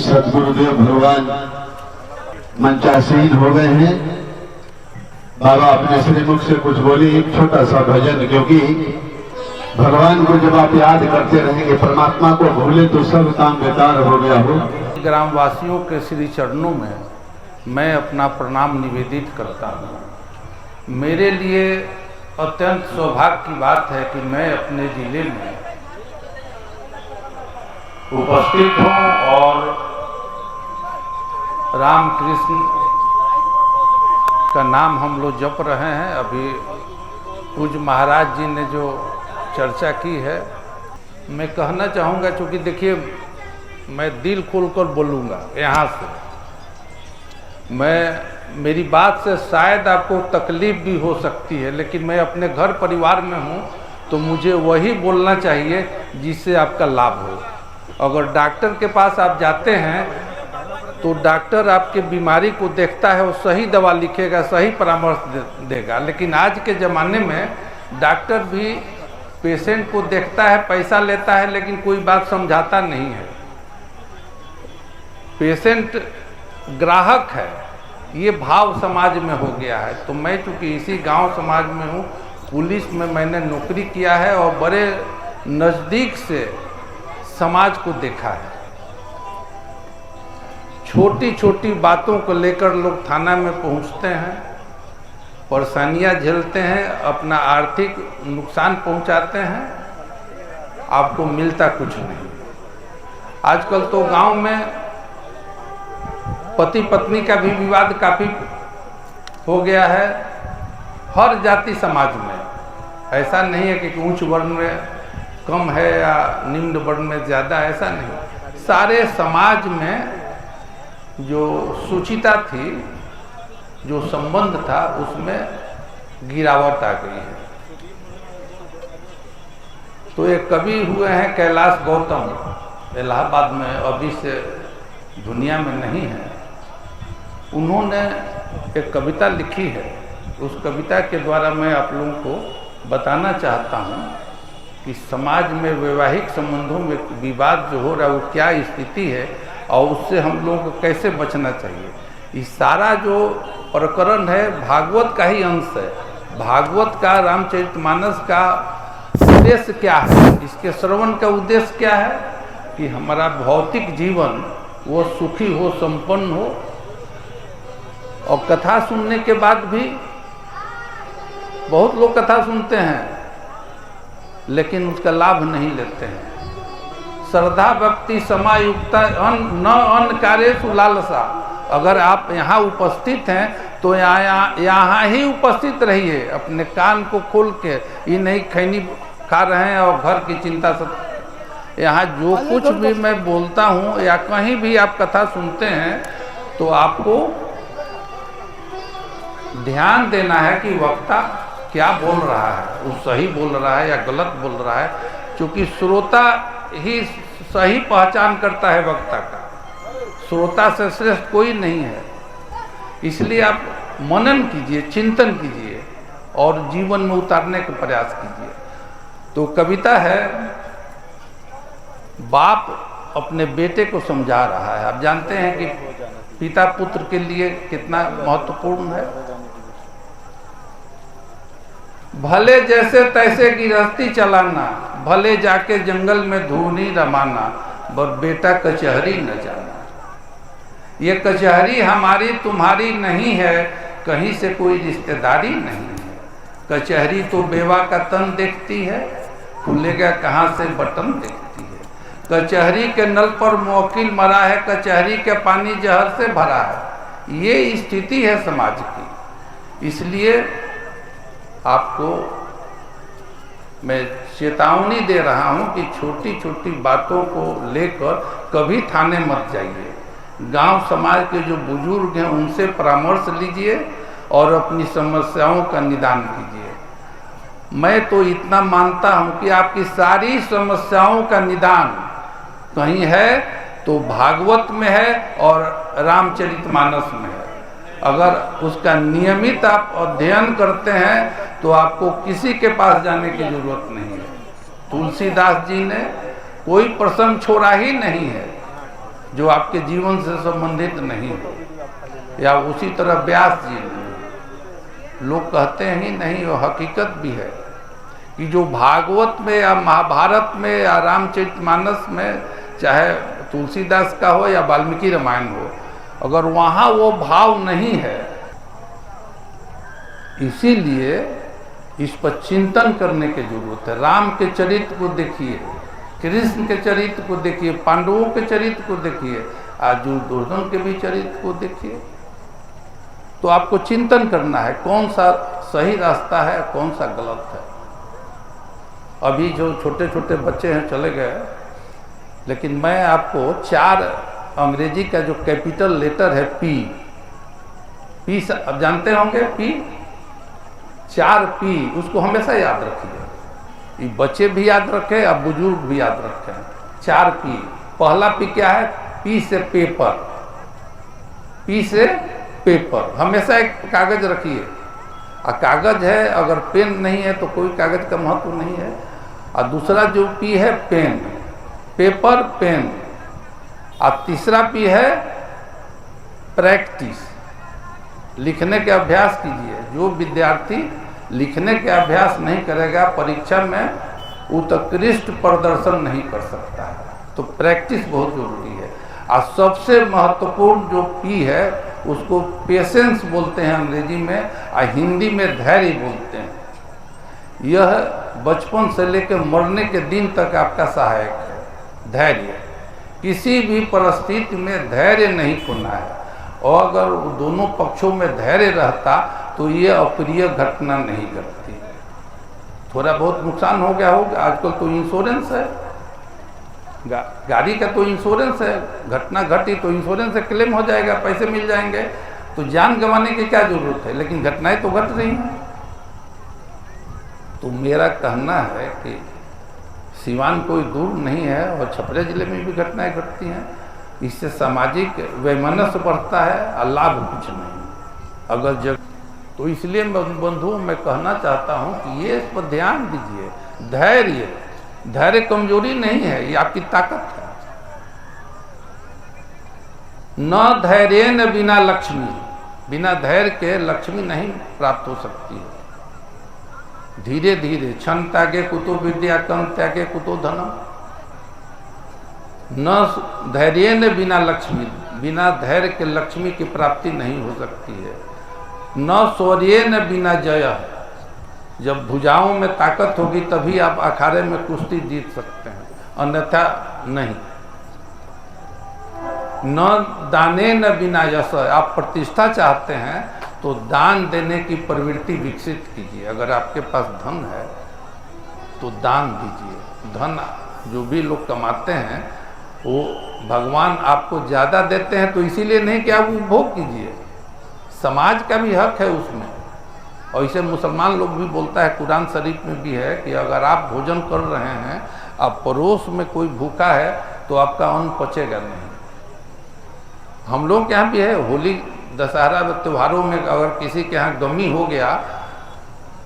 सदगुरुदेव भगवान मंचासीन हो गए हैं। बाबा अपने श्रीमुख से कुछ बोली, एक छोटा सा भजन, क्योंकि भगवान को जब आप याद करते रहेंगे, परमात्मा को भूले तो सब काम बेकार हो गया हो। ग्रामवासियों के श्री चरणों में मैं अपना प्रणाम निवेदित करता हूँ। मेरे लिए अत्यंत सौभाग्य की बात है कि मैं अपने जिले में उपस्थित हूँ और रामकृष्ण का नाम हम लोग जप रहे हैं। अभी पूज्य महाराज जी ने जो चर्चा की है, मैं कहना चाहूँगा, चूँकि देखिए मैं दिल खोलकर बोलूँगा यहाँ से। मेरी बात से शायद आपको तकलीफ भी हो सकती है, लेकिन मैं अपने घर परिवार में हूँ तो मुझे वही बोलना चाहिए जिससे आपका लाभ हो। अगर डॉक्टर के पास आप जाते हैं तो डॉक्टर आपके बीमारी को देखता है, वो सही दवा लिखेगा, सही परामर्श देगा। लेकिन आज के ज़माने में डॉक्टर भी पेशेंट को देखता है, पैसा लेता है, लेकिन कोई बात समझाता नहीं है। पेशेंट ग्राहक है, ये भाव समाज में हो गया है। तो मैं चूँकि इसी गांव समाज में हूँ, पुलिस में मैंने नौकरी किया है और बड़े नज़दीक से समाज को देखा है। छोटी छोटी बातों को लेकर लोग थाना में पहुंचते हैं, परेशानियां झेलते हैं, अपना आर्थिक नुकसान पहुंचाते हैं, आपको मिलता कुछ नहीं। आजकल तो गांव में पति पत्नी का भी विवाद काफ़ी हो गया है, हर जाति समाज में। ऐसा नहीं है कि उच्च वर्ण में कम है या निम्न वर्ण में ज़्यादा, ऐसा नहीं। सारे समाज में जो सुचिता थी, जो संबंध था, उसमें गिरावट आ गई है। तो एक कवि हुए हैं कैलाश गौतम, इलाहाबाद में, अभी से दुनिया में नहीं है। उन्होंने एक कविता लिखी है। उस कविता के द्वारा मैं आप लोगों को बताना चाहता हूँ कि समाज में वैवाहिक संबंधों में विवाद जो हो रहा है वो क्या स्थिति है और उससे हम लोगों को कैसे बचना चाहिए। ये सारा जो प्रकरण है भागवत का ही अंश है। भागवत का, रामचरितमानस का उद्देश्य क्या है, इसके श्रवण का उद्देश्य क्या है कि हमारा भौतिक जीवन वो सुखी हो, संपन्न हो। और कथा सुनने के बाद भी बहुत लोग कथा सुनते हैं लेकिन उसका लाभ नहीं लेते हैं। श्रद्धा भक्ति समायुक्ता न अन्न कार्य लालसा। अगर आप यहाँ उपस्थित हैं तो यहाँ ही उपस्थित रहिए, अपने कान को खोल के। ये नहीं खैनी खा रहे हैं और घर की चिंता सब। यहाँ जो कुछ भी मैं बोलता हूँ या कहीं भी आप कथा सुनते हैं तो आपको ध्यान देना है कि वक्ता क्या बोल रहा है, वो सही बोल रहा है या गलत बोल रहा है। क्योंकि श्रोता ही सही पहचान करता है वक्ता का, श्रोता से श्रेष्ठ कोई नहीं है। इसलिए आप मनन कीजिए, चिंतन कीजिए और जीवन में उतारने का प्रयास कीजिए। तो कविता है, बाप अपने बेटे को समझा रहा है। आप जानते हैं कि पिता पुत्र के लिए कितना महत्वपूर्ण है। भले जैसे तैसे गृहस्थी चलाना, भले जाके जंगल में धूनी रमाना, पर बेटा कचहरी न जाना। ये कचहरी हमारी तुम्हारी नहीं है, कहीं से कोई रिश्तेदारी नहीं है। कचहरी तो बेवा का तन देखती है, खुलेगा कहाँ से बटन देखती है। कचहरी के नल पर मुवक्किल मरा है, कचहरी के पानी जहर से भरा है। ये स्थिति है समाज की। इसलिए आपको मैं चेतावनी दे रहा हूं कि छोटी छोटी बातों को लेकर कभी थाने मत जाइए। गांव समाज के जो बुजुर्ग हैं उनसे परामर्श लीजिए और अपनी समस्याओं का निदान कीजिए। मैं तो इतना मानता हूं कि आपकी सारी समस्याओं का निदान कहीं है तो भागवत में है और रामचरितमानस में है। अगर उसका नियमित आप अध्ययन करते हैं तो आपको किसी के पास जाने की जरूरत नहीं है। तुलसीदास जी ने कोई प्रसंग छोड़ा ही नहीं है। जो आपके जीवन से संबंधित नहीं हो, या उसी तरह व्यास जी लोग कहते हैं ही नहीं, वो हकीकत भी है कि जो भागवत में या महाभारत में या रामचरितमानस में, चाहे तुलसीदास का हो या वाल्मीकि रामायण हो, अगर वहाँ वो भाव नहीं है, इसीलिए इस पर चिंतन करने की जरूरत है। राम के चरित्र को देखिए, कृष्ण के चरित्र को देखिए, पांडवों के चरित्र को देखिए, आज दुर्योधन के भी चरित्र को देखिए। तो आपको चिंतन करना है कौन सा सही रास्ता है, कौन सा गलत है। अभी जो छोटे छोटे बच्चे हैं चले गए, लेकिन मैं आपको 4 अंग्रेजी का जो कैपिटल लेटर है पी अब जानते होंगे, पी 4 पी, उसको हमेशा याद रखिए। ये बच्चे भी याद रखें, अब बुजुर्ग भी याद रखें। 4 पी। पहला पी क्या है? पी से पेपर, पी से पेपर। हमेशा एक कागज रखिए, और कागज है, अगर पेन नहीं है तो कोई कागज का महत्व नहीं है। और दूसरा जो पी है पेन, पेपर पेन। और तीसरा पी है प्रैक्टिस, लिखने के अभ्यास कीजिए। जो विद्यार्थी लिखने के अभ्यास नहीं करेगा परीक्षा में, उत्कृष्ट प्रदर्शन नहीं कर सकता है। तो प्रैक्टिस बहुत जरूरी है। और सबसे महत्वपूर्ण जो पी है उसको पेशेंस बोलते हैं अंग्रेजी में, और हिंदी में धैर्य बोलते हैं। यह बचपन से लेकर मरने के दिन तक आपका सहायक है। धैर्य, किसी भी परिस्थिति में धैर्य नहीं खोना है। और अगर दोनों पक्षों में धैर्य रहता तो ये अप्रिय घटना नहीं घटती। थोड़ा बहुत नुकसान हो गया होगा, आजकल तो इंश्योरेंस है, गाड़ी का तो इंश्योरेंस है, घटना घटी तो इंश्योरेंस से क्लेम हो जाएगा, पैसे मिल जाएंगे, तो जान गंवाने की क्या जरूरत है। लेकिन घटनाएं तो घट रही हैं। तो मेरा कहना है कि सिवान कोई दूर नहीं है, और छपरा जिले में भी घटनाएं घटती हैं। इससे सामाजिक वैमनस्य बढ़ता है, और लाभ कुछ नहीं। अगर जग तो इसलिए बंधुओं मैं कहना चाहता हूं कि ये इस पर ध्यान दीजिए। धैर्य, धैर्य कमजोरी नहीं है, ये आपकी ताकत है। न धैर्य न बिना लक्ष्मी, बिना धैर्य के लक्ष्मी नहीं प्राप्त हो सकती है। धीरे धीरे क्षण त्यागे कुतो विद्या, कम त्यागे कुतो धनम। न धैर्य न बिना लक्ष्मी, बिना धैर्य के लक्ष्मी की प्राप्ति नहीं हो सकती है। न शौर्य न बिना जय, जब भुजाओं में ताकत होगी तभी आप अखाड़े में कुश्ती जीत सकते हैं, अन्यथा नहीं। न दाने न बिना यश, आप प्रतिष्ठा चाहते हैं तो दान देने की प्रवृत्ति विकसित कीजिए। अगर आपके पास धन है तो दान दीजिए। धन जो भी लोग कमाते हैं वो भगवान आपको ज़्यादा देते हैं, तो इसीलिए नहीं कि आप उपभोग कीजिए, समाज का भी हक है उसमें। और इसे मुसलमान लोग भी बोलता है, कुरान शरीफ में भी है कि अगर आप भोजन कर रहे हैं, अब पड़ोस में कोई भूखा है तो आपका अन्न पचेगा नहीं। हम लोग के यहाँ भी है, होली दशहरा त्योहारों में अगर किसी के यहाँ गमी हो गया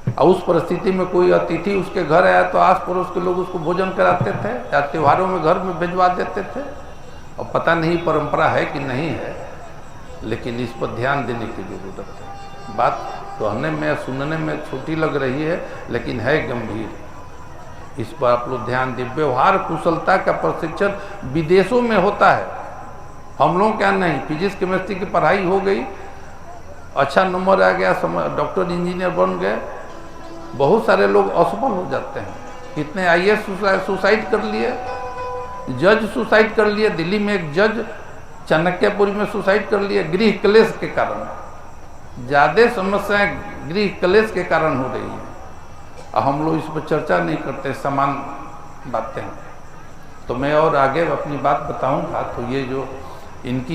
और उस परिस्थिति में कोई अतिथि उसके घर आया तो आस पड़ोस के लोग उसको भोजन कराते थे, या त्योहारों में घर में भिजवा देते थे। और पता नहीं परंपरा है कि नहीं है, लेकिन इस पर ध्यान देने की जरूरत है। बात कहने में सुनने में छोटी लग रही है, लेकिन है गंभीर। इस पर आप लोग ध्यान दें। व्यवहार कुशलता का प्रशिक्षण विदेशों में होता है, हम लोग क्या नहीं। फिजिक्स केमिस्ट्री की पढ़ाई हो गई, अच्छा नंबर आ गया, डॉक्टर इंजीनियर बन गए, बहुत सारे लोग असफल हो जाते हैं। कितने आईएएस सुसाइड कर लिए, जज सुसाइड कर लिए। दिल्ली में एक जज चाणक्यपुरी में सुसाइड कर लिए, गृह क्लेश के कारण। ज़्यादा समस्याएं गृह क्लेश के कारण हो रही हैं, और हम लोग इस पर चर्चा नहीं करते, समान बातें। तो मैं और आगे अपनी बात बताऊंगा। तो ये जो इनकी